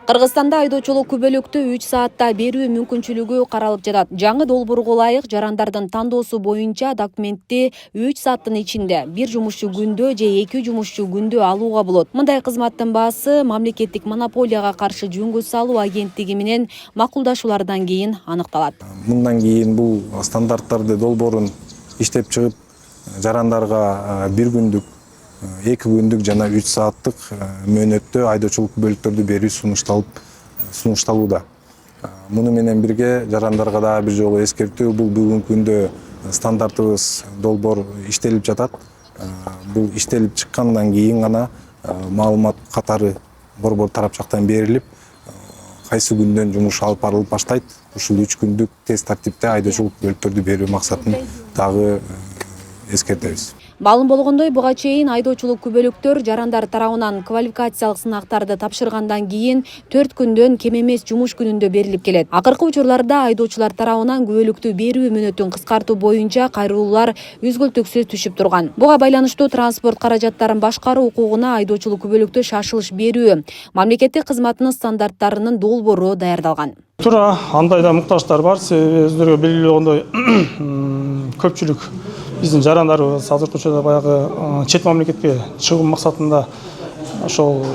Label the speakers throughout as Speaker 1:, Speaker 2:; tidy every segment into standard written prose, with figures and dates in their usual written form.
Speaker 1: Кыргызстанда айдоочулук күбөлүктү 3 саатта берүү мүмкүнчүлүгү каралып жатат. Жаңы долбоорго ылайык жарандардын тандоосу боюнча документти 3 сааттын ичинде, бир жумушчу күндө же 2 жумушчу күндө алууга болот. Мындай кызматтын баасы мамлекеттик монополияга каршы жөнгө салуу агенттиги менен макулдашуулардан кийин аныкталат.
Speaker 2: Мындан кийин бул стандарттарды долбоорун иштеп чыгып, жарандарга 1 күндүк, 2 күндүк жана 3 сааттык мөөнөттө айдоочулук күбөлүктөрдү берүү сунушталууда. Муну менен бирге жарандарга да бир жолу эскертүү, бул бүгүнкү күндө стандартыбыз долбоор иштелип жатат. Бул иштелип чыккандан кийин гана маалымат катары борбор тарап жактан берилип, кайсы күндөн жумуш алып барылып баштайт. Ушул 3 күндүк тез тартипте айдоочулук күбөлүктөрдү берүү максатын дагы эскертебиз.
Speaker 1: Маалым болгондой, буга чейин айдоочулук күбөлүктөр жарандар тарабынан квалификациялык сынактарды тапшыргандан кийин 4 күндөн кем эмес жумуш күнүндө берилип келет. Акыркы учурларда айдоочулар тарабынан күбөлүктү берүү мөөнөтүн кыскартуу боюнча кайрылуулар үзгүлтүксүз түшүп турган. Буга байланыштуу транспорт каражаттарын башкаруу укугуна айдоочулук күбөлүктү шашылыш берүү мамлекеттик кызматынын стандарттарынын долбоору даярдалган.
Speaker 3: Туура, андай да муктаждар бар. Өздөрүгө белгилүү болгондой көпчүлүк биздин жарандарыбыз азыркы учурда баягы чет мамлекетке чыгуу максатында ошол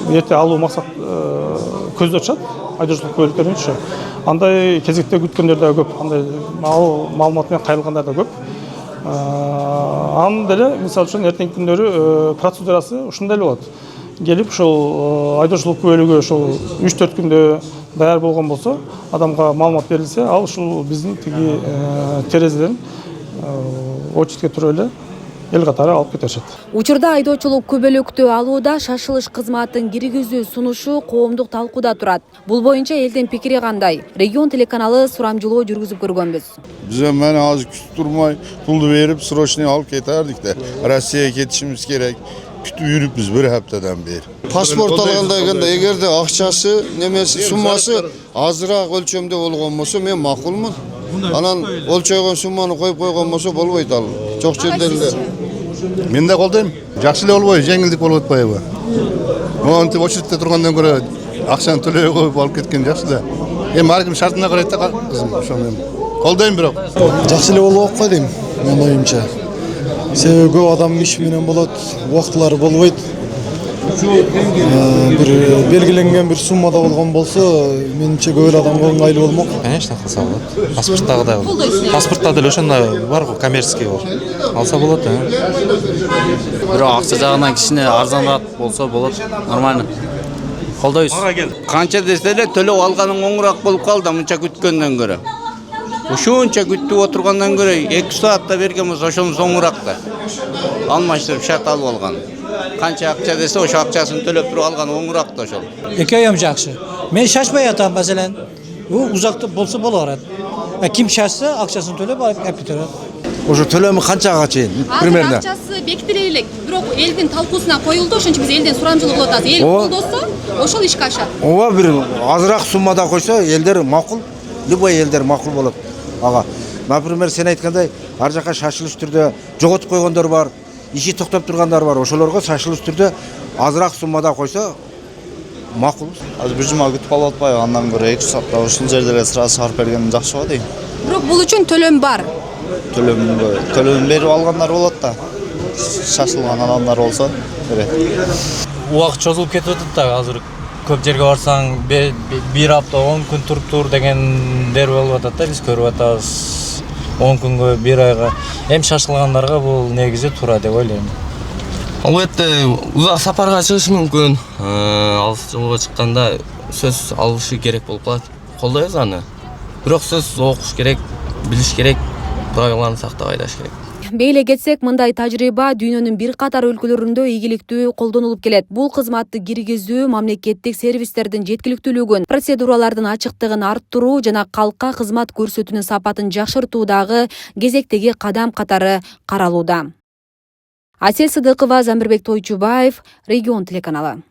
Speaker 3: эрте алуу максат көздөп атышат айдоочулук күбөлүктөрүнчү. Андай кезекте күткөндөр да көп, андай маалымат менен кайрылгандар да көп. Анын деле мисалы үчүн эртеңки күндөрү процедурасы ушундай эле болот. Келип ошол айдоочулук күбөлүгү ошол 3-4 күндө даяр болгон болсо, адамга маалымат берилсе, ал ушул биздин тиги терезеден очередке туруп эле эл катары алып кетишет.
Speaker 1: Учурда айдоочулук күбөлүктү алууда шашылыш кызматын киргизүү сунушу коомдук талкууда турат. Бул боюнча элдин пикири кандай? Регион телеканалы сурамжылоо жүргүзүп көргөнбүз.
Speaker 4: Биз мени азыр күтүп турмай, пулду берип, срочный алып кетердик да. Россияга кетишибиз керек. Күтүп жүрүпбүз 1 хаптадан бери. Паспорт алганда эгерде акчасы, немеси суммасы азыраак өлчөмдө болгон болсо, мен макулмун. Анан өлчөгөн сумманы коюп койгон болсо болбойт ал. Жок жерден эле. Мен да колдойм. Жакшы эле болбойбу, жеңилдик болуп атпайбы? Монтип очередте тургандан көрө акчаны төлөй коюп алып кеткен жакшы да. Эми ар ким шартына карайт да, кызым, ошо мен колдойм бирок.
Speaker 5: Жакшы эле болуп атпайт дейм, менин оюмча. Себеби көп адам иш менен болот, убактылары болбойт. Бир белгиленген бир суммада болгон болсо, менимче көп эле адамга ыңгайлуу болмок.
Speaker 6: Конечно, кылса болот. Паспорттагыдай. Паспортто деле ошондой барбы, коммерческий болуп. Алса болот,
Speaker 7: Бирок акча жагынан кичине арзаныраак болсо болот, нормально. Колдойбуз. Канча десе эле төлөп алганың оңураак болуп калды, мынча күткөндөн көрө. Ушунча күтүп отургандан көрө 2 саатта берген болсо ошонун оңураак да. Алмаштырып шарт алып алган. Канча акча десе ошо акчасын төлөп туруп алган оңураак да ошол.
Speaker 8: Эки айым жакшы. Мен шашпай атам маселен. Бул узакты болсо боло берет. Ким шашса акчасын төлөп алып кетет.
Speaker 9: Ошо төлөмү канчага чейин? Примерно.
Speaker 1: Акчасы бекитиле элек, бирок элдин талкуусуна коюлду, ошон үчүн биз элден сурамжылоо кылып атабыз. Эл колдосо, ошол ишке ашат.
Speaker 9: Ооба, бир азыраак суммада койсо, элдер макул. Любой элдер макул болот. Ага. Например, сен айткандай, ар жака шашылыш түрдө жоготуп койгондор бар, иши токтоп тургандар бар. Ошолорго шашылыш түрдө азыраак суммада койсо макул.
Speaker 10: Азыр 1 жума күтүп алып атпайбы, андан көрө 2 саатта ушул жерде эле сразу чыгарып берген жакшы го дейм.
Speaker 1: Бирок бул үчүн төлөм бар.
Speaker 10: Төлөм берип алгандар болот да. Шашылган адамдар болсо берет.
Speaker 6: Убакыт чозулуп кетип атат да, азыр көп жерге барсаң 1 апта 10 күн туруп дегендер болуп атат да, биз көрүп атабыз. 10 күнгө, 1 айга. Эми шашылгандарга бул негизи туура деп ойлойм.
Speaker 11: Албетте, узак сапарга чыгышы мүмкүн. Алыс жолго чыкканда сөз алышы керек болуп калат. Колдойбуз аны. Бирок сөз окуш керек, билиш керек, правиланы сактап айдаш керек.
Speaker 1: Бейле кетсек, мындай тажрыйба дүйнөнүн бир катар өлкөлөрүндө ийгиликтүү колдонулуп келет. Бул кызматты киргизүү мамлекеттик сервистердин жеткиликтүүлүгүн, процедуралардын ачыктыгын арттыруу жана калкка кызмат көрсөтүүнүн сапатын жакшыртуудагы кезектеги кадам катары каралууда. Асель Сыдыкова, Замирбек Тойчубаев, Регион телеканалы.